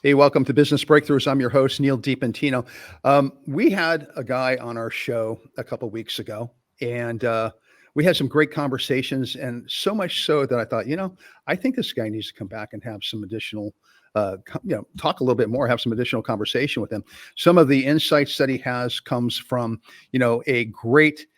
Hey, welcome to Business Breakthroughs. I'm your host, Neal Dipentino. We had a guy on our show a couple weeks ago, and we had some great conversations, and so much so that I thought, I think this guy needs to come back and have some additional, talk a little bit more, have some additional conversation with him. Some of the insights that he has comes from, a great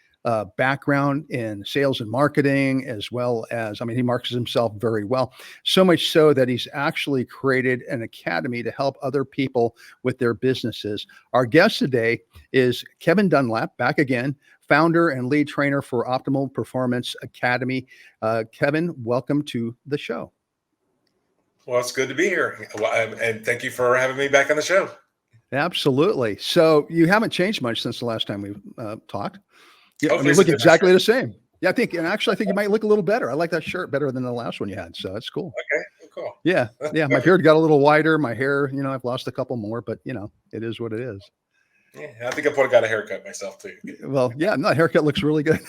background in sales and marketing, as well as, he markets himself very well. So much so that he's actually created an academy to help other people with their businesses. Our guest today is Kevin Dunlap, back again, founder and lead trainer for Optimal Performance Academy. Kevin, welcome to the show. Well, it's good to be here. And thank you for having me back on the show. Absolutely. So you haven't changed much since the last time we talked. Yeah, Hopefully you look exactly the same. Yeah, I think you might look a little better. I like that shirt better than the last one you had. So that's cool. Okay, cool. Yeah. Yeah. My beard got a little wider. My hair, I've lost a couple more, but it is what it is. Yeah, I think I probably got a haircut myself too. Well, yeah, no, haircut looks really good.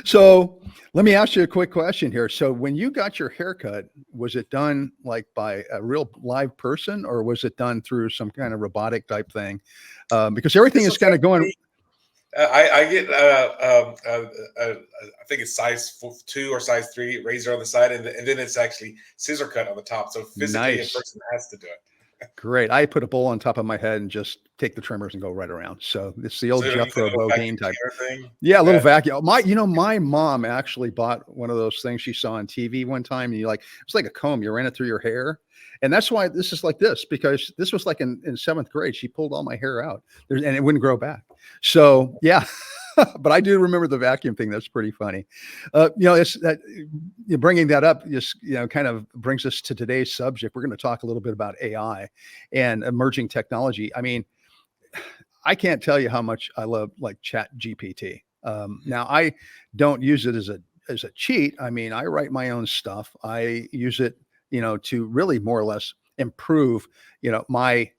So let me ask you a quick question here. So when you got your haircut, was it done like by a real live person, or was it done through some kind of robotic type thing? Because everything is kind of going. I get I think it's size 2 or size 3 razor on the side, and then it's actually scissor cut on the top. So physically, Nice. a person has to do it. Great. I put a bowl on top of my head and just take the trimmers and go right around. So it's the old So Jethro Bodine type. thing. Yeah, a little vacuum. My mom actually bought one of those things she saw on TV one time. And it's like a comb. You ran it through your hair. And that's why this is like this, because this was like in seventh grade. She pulled all my hair out and it wouldn't grow back. So yeah, but I do remember the vacuum thing. That's pretty funny. It's that you're bringing that up just, kind of brings us to today's subject. We're going to talk a little bit about AI and emerging technology. I can't tell you how much I love like Chat GPT. Now I don't use it as a cheat. I write my own stuff. I use it, to really more or less improve, my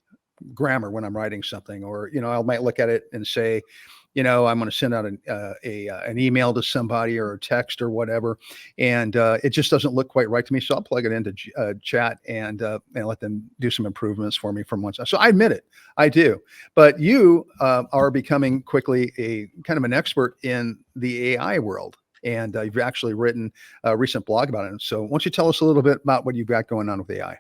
grammar when I'm writing something, or, I might look at it and say, I'm going to send out an email to somebody or a text or whatever, and it just doesn't look quite right to me. So I'll plug it into chat and let them do some improvements for me from one side. So I admit it, I do. But you are becoming quickly a kind of an expert in the AI world, and you've actually written a recent blog about it. So why don't you tell us a little bit about what you've got going on with AI?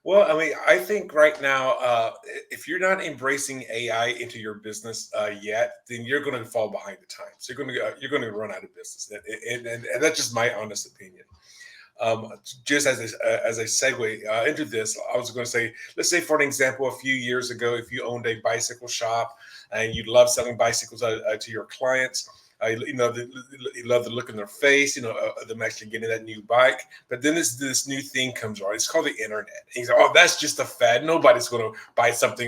Well, I think right now, if you're not embracing AI into your business yet, then you're going to fall behind the times. You're going to run out of business, and that's just my honest opinion. Just as a segue into this, I was going to say, let's say for an example, a few years ago, if you owned a bicycle shop and you love selling bicycles to your clients. You love the look in their face, them actually getting that new bike. But then this new thing comes on. It's called the internet. And he's like, oh, that's just a fad. Nobody's going to buy something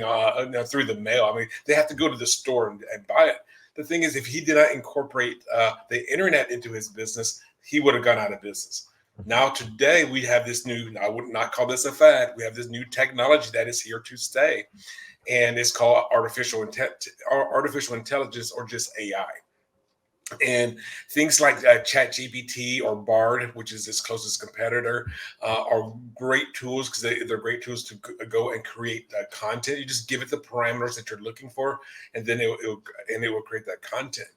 through the mail. They have to go to the store and buy it. The thing is, if he did not incorporate the internet into his business, he would have gone out of business. Now, today, we have this new, I would not call this a fad. We have this new technology that is here to stay. And it's called artificial intelligence, or just AI. And things like ChatGPT or Bard, which is its closest competitor, are great tools because they're great tools to go and create content. You just give it the parameters that you're looking for, and then it will create that content.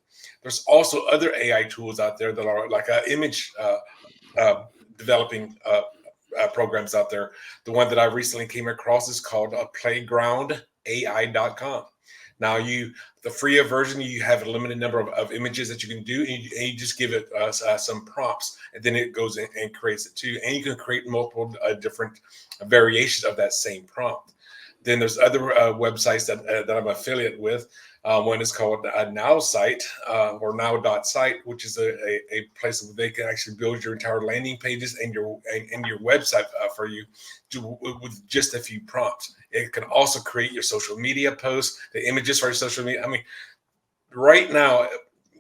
There's also other AI tools out there that are like image developing programs out there. The one that I recently came across is called playgroundai.com. Now, the free version, you have a limited number of images that you can do, and you just give it some prompts, and then it goes in and creates it too. And you can create multiple different variations of that same prompt. Then there's other websites that I'm affiliate with. One is called Now Site or Now.site, which is a place where they can actually build your entire landing pages and your website for you with just a few prompts. It can also create your social media posts, the images for your social media. Right now,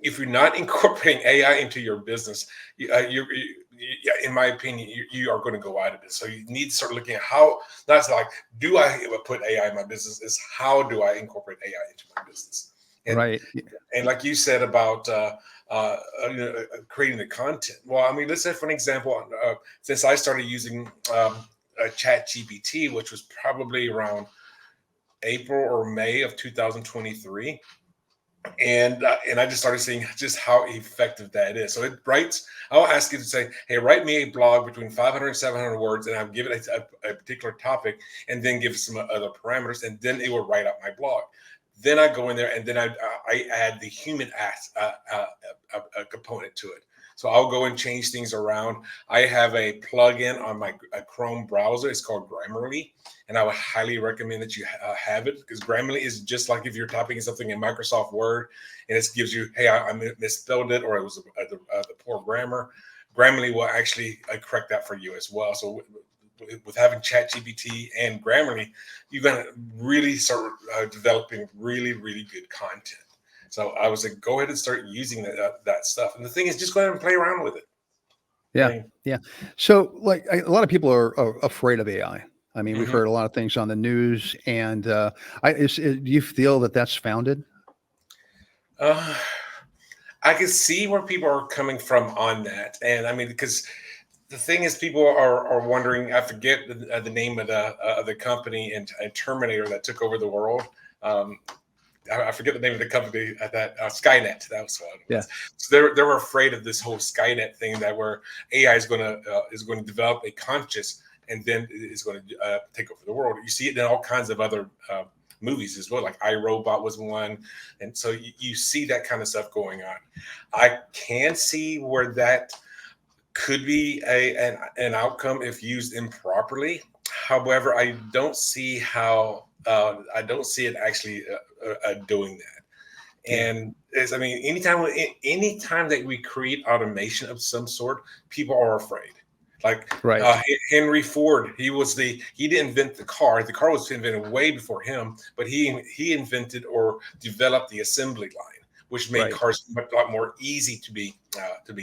if you're not incorporating AI into your business, in my opinion, you are going to go out of it. So you need to start looking at how, not like, do I put AI in my business? Is how do I incorporate AI into my business? And, right. And like you said about creating the content. Well, let's say for an example, since I started using ChatGPT, which was probably around April or May of 2023. And I just started seeing just how effective that is. So it writes. I'll ask you to say, "Hey, write me a blog between 500 and 700 words," and I'll give it a particular topic, and then give some other parameters, and then it will write out my blog. Then I go in there, and then I add the human component to it. So I'll go and change things around. I have a plugin on my Chrome browser. It's called Grammarly, and I would highly recommend that you have it, because Grammarly is just like if you're typing something in Microsoft Word, and it gives you, "Hey, I misspelled it," or "it was the poor grammar." Grammarly will actually correct that for you as well. So with having ChatGPT and Grammarly, you're going to really start developing really, really good content. So I was like, go ahead and start using that stuff. And the thing is, just go ahead and play around with it. Yeah, I mean, yeah. So, like, a lot of people are afraid of AI. I mean, we've mhm. heard a lot of things on the news, and do you feel that that's founded? uh, I can see where people are coming from on that. And I mean, because the thing is, people are wondering. I forget the name of the company in Terminator that took over the world. Um, I forget the name of the company that Skynet. That was what it Yeah, was. So they were afraid of this whole Skynet thing, that where AI is going to develop a conscious, and then is going to take over the world. You see it in all kinds of other movies as well, like iRobot was one, and so you see that kind of stuff going on. I can see where that could be an outcome if used improperly. However, I don't see it actually doing that. yeah, And I mean, anytime that we create automation of some sort, people are afraid. Like right, Henry Ford, he didn't invent the car. The car was invented way before him, but he invented or developed the assembly line, which made right. cars a lot more easy to be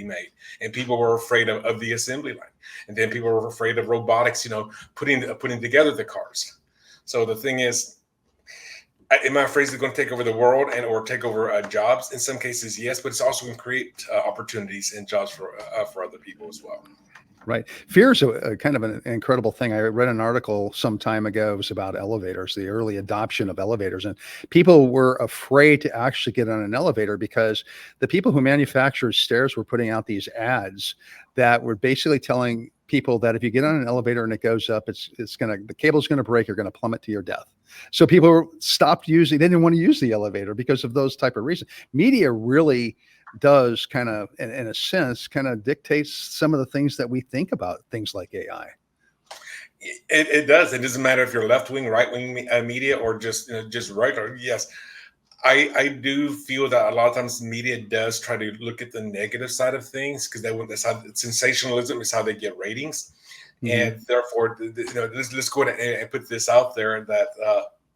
made. And people were afraid of the assembly line, and then people were afraid of robotics. Putting together the cars. So the thing is, am I afraid it's going to take over the world or take over jobs? In some cases, yes, but it's also going to create opportunities and jobs for other people as well. Right. Fear is a kind of an incredible thing. I read an article some time ago. It was about elevators, the early adoption of elevators. And people were afraid to actually get on an elevator because the people who manufactured stairs were putting out these ads that were basically telling people that if you get on an elevator and it goes up, the cable's gonna break, you're gonna plummet to your death. So people stopped using, they didn't want to use the elevator because of those type of reasons. Media really does kind of, in a sense, kind of dictates some of the things that we think about things like AI. It does. It doesn't matter if you're left wing, right wing media, or just regular. Yes, I do feel that a lot of times media does try to look at the negative side of things, because that's how sensationalism is how they get ratings. Hmm. And therefore, let's go ahead and put this out there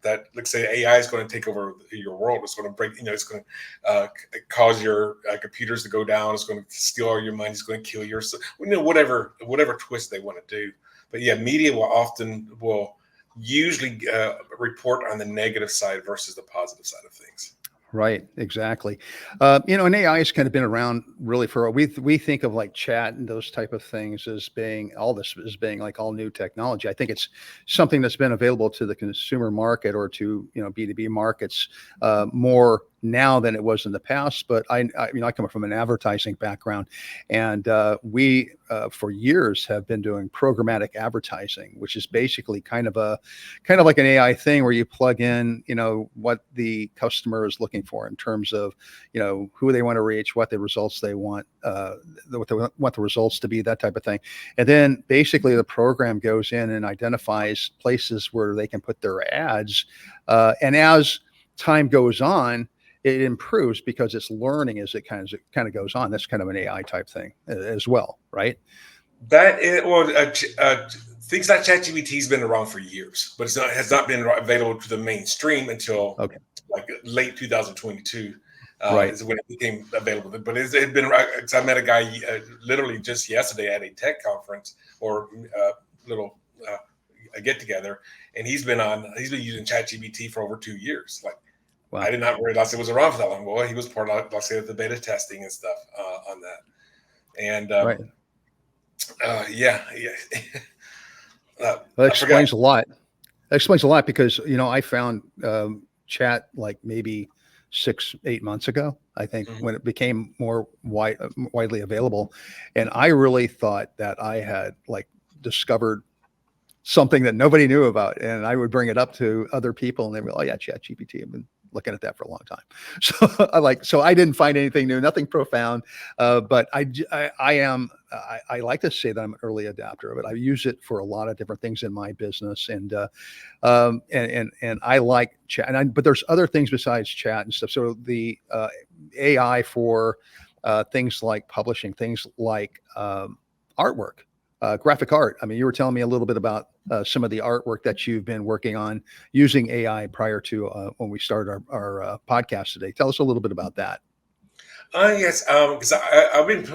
that let's say AI is going to take over your world. It's going to break. It's going to cause your computers to go down. It's going to steal all your money. It's going to kill your. Whatever twist they want to do. But yeah, media will usually report on the negative side versus the positive side of things. Right, exactly. And AI has kind of been around really we think of like chat and those type of things as being like all new technology. I think it's something that's been available to the consumer market or to B2B markets more now than it was in the past. But I come from an advertising background, and we for years have been doing programmatic advertising, which is basically kind of like an AI thing where you plug in, what the customer is looking for in terms of, who they want to reach, what the results they want, what they want the results to be, that type of thing. And then basically the program goes in and identifies places where they can put their ads. And as time goes on, it improves because it's learning as it kind of goes on. That's kind of an AI type thing as well, right? That is, well, things like ChatGPT has been around for years, but has not been available to the mainstream until Okay. like late 2022 Right. is when it became available. But it's been. 'Cause I met a guy literally just yesterday at a tech conference or little a get together, and he's been using ChatGPT for over 2 years. Like, I Wow. did not realize it was around for that long. Well, he was part of, like I said, the beta testing and stuff on that, and Right. yeah. That I forgot. explains a lot. That explains a lot because I found chat like maybe 6, 8 months ago. I think Mhm. when it became more widely available, and I really thought that I had like discovered something that nobody knew about. And I would bring it up to other people and they were, oh yeah, chat GPT. I've been looking at that for a long time. So I didn't find anything new, nothing profound. But I like to say that I'm an early adapter of it. I use it for a lot of different things in my business. And I like chat but there's other things besides chat and stuff. So the AI for things like publishing, things like artwork, graphic art. I mean, you were telling me a little bit about some of the artwork that you've been working on using AI prior to when we started our podcast today. Tell us a little bit about that. Yes, because I've been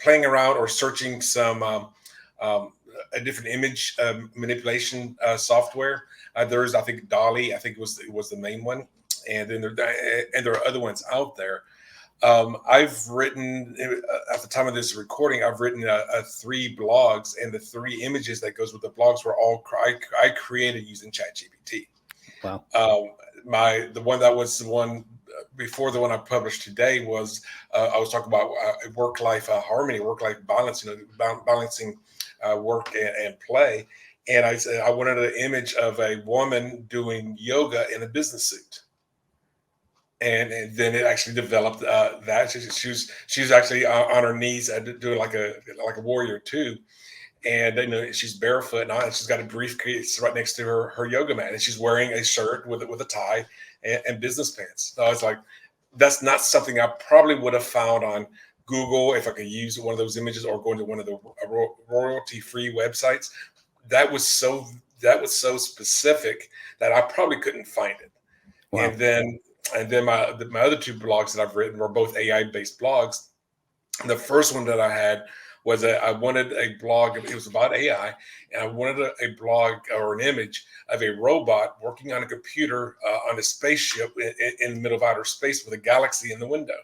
playing around or searching some um, a different image manipulation software. There's, I think, Dolly. I think it was the main one, and then there are other ones out there. I've written at the time of this recording. I've written 3 blogs, and the 3 images that goes with the blogs were all I created using ChatGPT. Wow. Um, the one that was the one before the one I published today was I was talking about work life harmony, work life balance, balancing work and play. And I said I wanted an image of a woman doing yoga in a business suit. And then it actually developed that she was actually on her knees doing like a warrior too, and she's barefoot now, and she's got a briefcase right next to her yoga mat, and she's wearing a shirt with a tie and business pants. So I was like, that's not something I probably would have found on Google if I could use one of those images or going to one of the royalty free websites. That was so specific that I probably couldn't find it. Wow. And then my other 2 blogs that I've written were both AI based blogs. The first one that I had was I wanted a blog. It was about AI, and I wanted a blog or an image of a robot working on a computer on a spaceship in the middle of outer space with a galaxy in the window.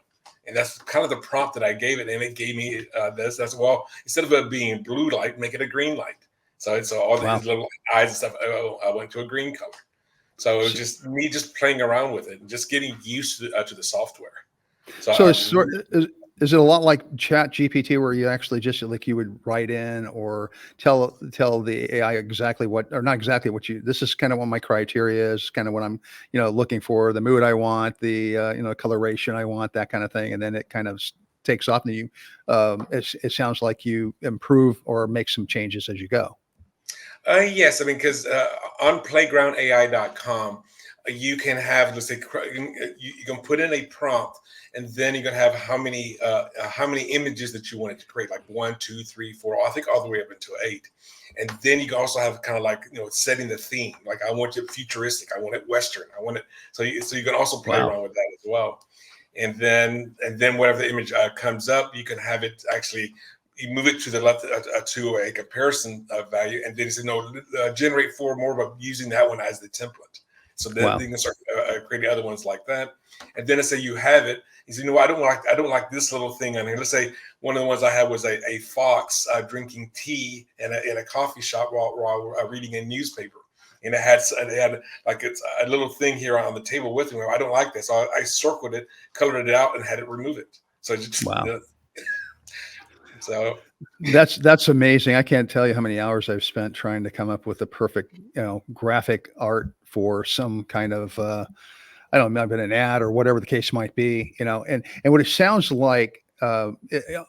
And that's kind of the prompt that I gave it, and it gave me this. That's, well, instead of it being blue light, make it a green light. So all Wow. these little eyes and stuff. I went to a green color. So it was So, just me just playing around with it and just getting used to the software. So so I is it a lot like chat GPT where you actually just like you would write in or tell the AI exactly what, or not exactly what this is kind of what my criteria is, kind of what I'm, looking for, the mood I want, the, coloration I want, that kind of thing. And then it kind of takes off and it sounds like you improve or make some changes as you go. Yes, I mean, because on playgroundai.com, you can have, let's say, you can put in a prompt, and then you can have how many images that you want it to create, like 1, 2, 3, 4, I think all the way up into 8. And then you can also have kind of like, setting the theme. Like I want it futuristic, I want it Western, I want it. So you can also play Wow. around with that as well. And then whatever the image comes up, you can have it actually you move it to the left to a comparison value, and then you say no, generate 4 more, but using that one as the template. So then Wow. you can start creating other ones like that. And then let's say you have it. You say, I don't like this little thing on here. Let's say one of the ones I had was a fox drinking tea in a coffee shop while reading a newspaper. And it had like it's a little thing here on the table with me. I don't like this. So I circled it, colored it out, and had it remove it. So just Wow. so That's amazing. I can't tell you how many hours I've spent trying to come up with the perfect, graphic art for some kind of I don't know, maybe an ad or whatever the case might be, and what it sounds like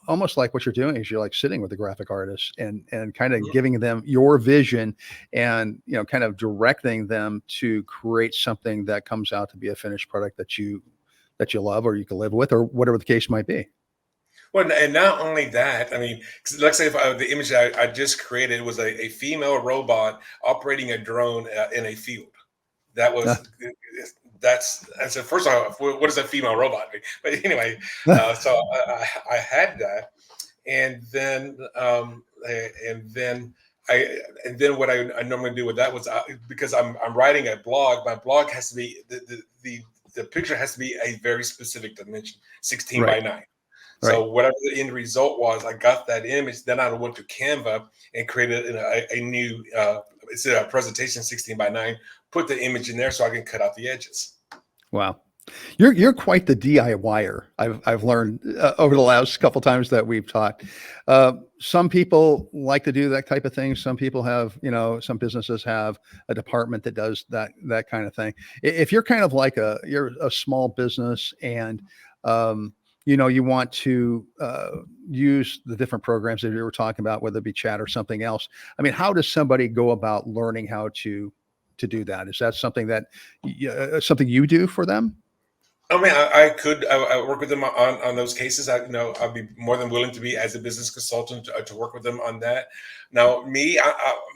almost like what you're doing is you're like sitting with a graphic artist and kind of giving them your vision and kind of directing them to create something that comes out to be a finished product that you love or you can live with or whatever the case might be. well, and not only that, I mean, 'cause let's say if the image I just created was a female robot operating a drone in a field. That Uh, was I said first off, what does a female robot mean? But anyway, so I had that, and then and then what I normally do with that was because I'm writing a blog. My blog has to be the picture has to be a very specific dimension, 16 by right. 9. Right. So whatever the end result was, I got that image. Then I went to Canva and created a new it's a presentation 16 by 9. Put the image in there so I can cut out the edges. Wow. You're quite the DIYer. I've learned over the last couple times that we've talked. Some people like to do that type of thing. Some people have, some businesses have a department that does that kind of thing. If you're kind of like you're a small business and you want to use the different programs that you were talking about, whether it be chat or something else. I mean, how does somebody go about learning how to do that? Is that something that something you do for them? I mean, I work with them on those cases. I'd be more than willing to be as a business consultant to work with them on that. Now,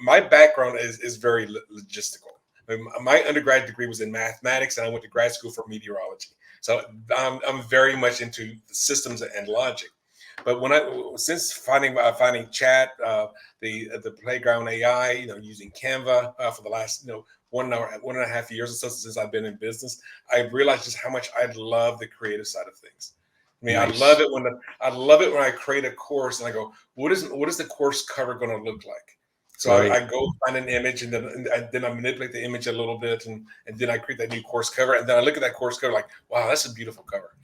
my background is very logistical. I mean, my undergrad degree was in mathematics, and I went to grad school for meteorology. So I'm very much into systems and logic. But since finding chat, the playground AI, using Canva for the last 1.5 years or so since I've been in business, I realized just how much I love the creative side of things. I mean, Nice. I love it when I create a course and I go, what is the course cover going to look like? So Right. I go find an image and then I manipulate the image a little bit and then I create that new course cover and then I look at that course cover like, wow, that's a beautiful cover.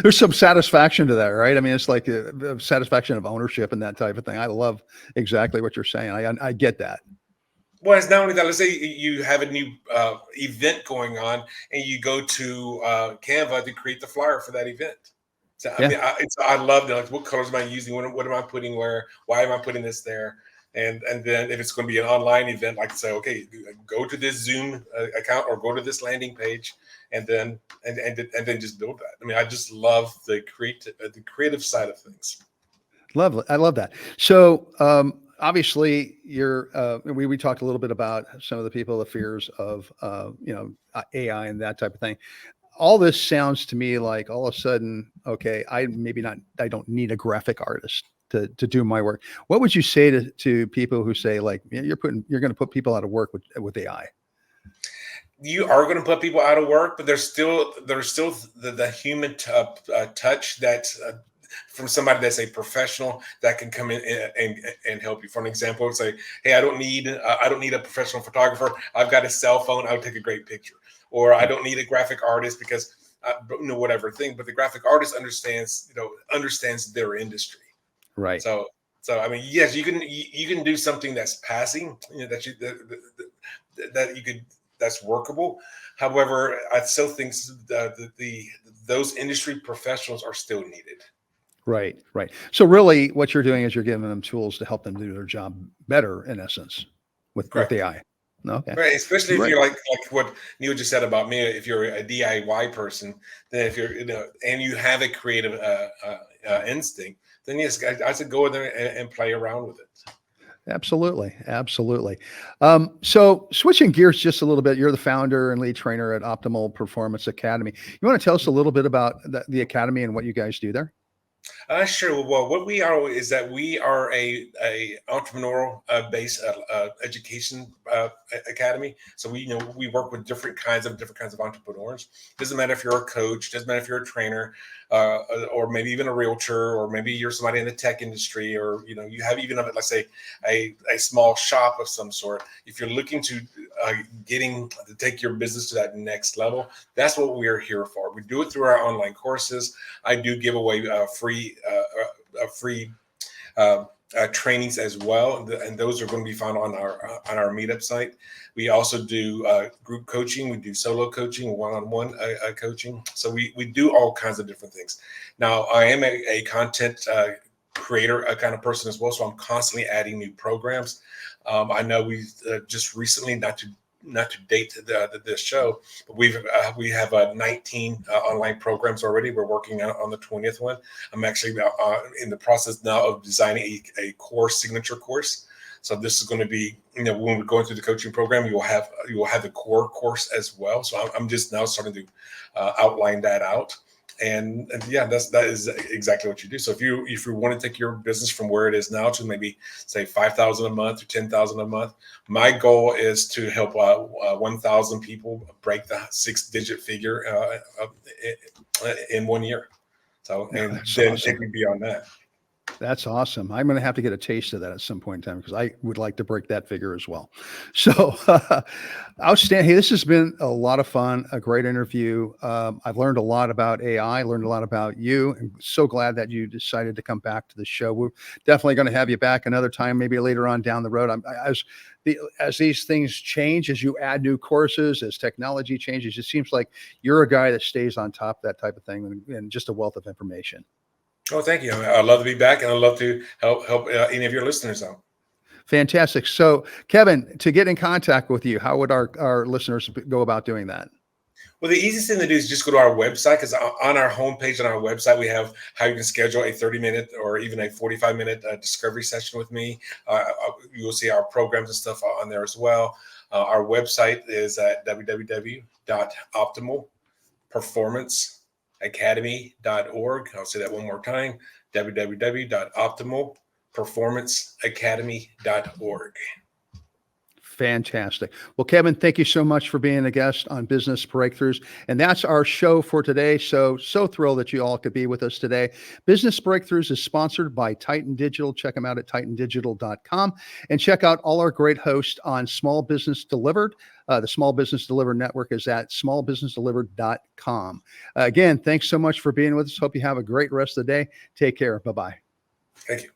There's some satisfaction to that, right? I mean, it's like a satisfaction of ownership and that type of thing. I love exactly what you're saying. I get that. Well, it's not only that. Let's say you have a new event going on, and you go to Canva to create the flyer for that event. So I Yeah. mean, I love that. Like, what colors am I using? What am I putting where? Why am I putting this there? And then if it's going to be an online event, like say, okay, go to this Zoom account or go to this landing page, and then and then just build that. I mean, I just love the creative side of things. Lovely. I love that. So, obviously we talked a little bit about some of the people, the fears of, AI and that type of thing. All this sounds to me like all of a sudden, okay, I don't need a graphic artist to do my work. What would you say to people who say like, "Yeah, you're going to put people out of work with AI?" You are going to put people out of work, but there's still the human touch that from somebody that's a professional that can come in and help you. For an example, it's like, hey, I don't need a professional photographer. I've got a cell phone. I'll take a great picture. Or I don't need a graphic artist because whatever thing. But the graphic artist understands their industry. Right. So I mean, yes, you can do something that's passing, that you could that's workable. However, I still think those industry professionals are still needed. Right. Right. So really what you're doing is you're giving them tools to help them do their job better in essence with Correct. AI. Okay. Right, especially if Great. you're like what Neil just said about me. If you're a DIY person, then if you're and you have a creative instinct, then yes, I should go in there and play around with it. Absolutely. Absolutely. So switching gears just a little bit, you're the founder and lead trainer at Optimal Performance Academy. You want to tell us a little bit about the academy and what you guys do there? Sure. Well, what we are is that we are a entrepreneurial based education academy. So we work with different kinds of entrepreneurs. Doesn't matter if you're a coach, doesn't matter if you're a trainer, or maybe even a realtor, or maybe you're somebody in the tech industry, or you have even let's say a small shop of some sort. If you're looking to getting to take your business to that next level, that's what we are here for. We do it through our online courses. I do give away free trainings as well, and those are going to be found on our meetup site. We also do group coaching. We do solo coaching, one-on-one coaching. So we do all kinds of different things. Now, I am a content creator kind of person as well, so I'm constantly adding new programs. I know we just recently, not to date this show, but we have 19 online programs already. We're working on the 20th one. I'm actually in the process now of designing a core signature course. So this is going to be, when we're going through the coaching program, you will have the core course as well. So I'm just now starting to outline that out. And yeah, that is exactly what you do. So if you want to take your business from where it is now to maybe say 5,000 a month or 10,000 a month, my goal is to help 1,000 people break the 6-digit figure in 1 year. So, No, and that's then awesome. take me beyond that. That's awesome. I'm going to have to get a taste of that at some point in time because I would like to break that figure as well. So, outstanding. Hey, this has been a lot of fun, a great interview. I've learned a lot about AI, learned a lot about you. I'm so glad that you decided to come back to the show. We're definitely going to have you back another time, maybe later on down the road. As these things change, as you add new courses, as technology changes, it seems like you're a guy that stays on top of that type of thing and just a wealth of information. Oh, thank you. I'd love to be back, and I'd love to help any of your listeners out. Fantastic. So, Kevin, to get in contact with you, how would our listeners go about doing that? Well, the easiest thing to do is just go to our website, because on our homepage on our website, we have how you can schedule a 30-minute or even a 45-minute discovery session with me. You will see our programs and stuff on there as well. Our website is at www.optimalperformanceacademy.org. I'll say that one more time, www.optimalperformanceacademy.org. Fantastic. Well, Kevin, thank you so much for being a guest on Business Breakthroughs. And that's our show for today. So thrilled that you all could be with us today. Business Breakthroughs is sponsored by Titan Digital. Check them out at titandigital.com and check out all our great hosts on Small Business Delivered. The Small Business Delivered Network is at smallbusinessdelivered.com. Again, thanks so much for being with us. Hope you have a great rest of the day. Take care. Bye-bye. Thank you.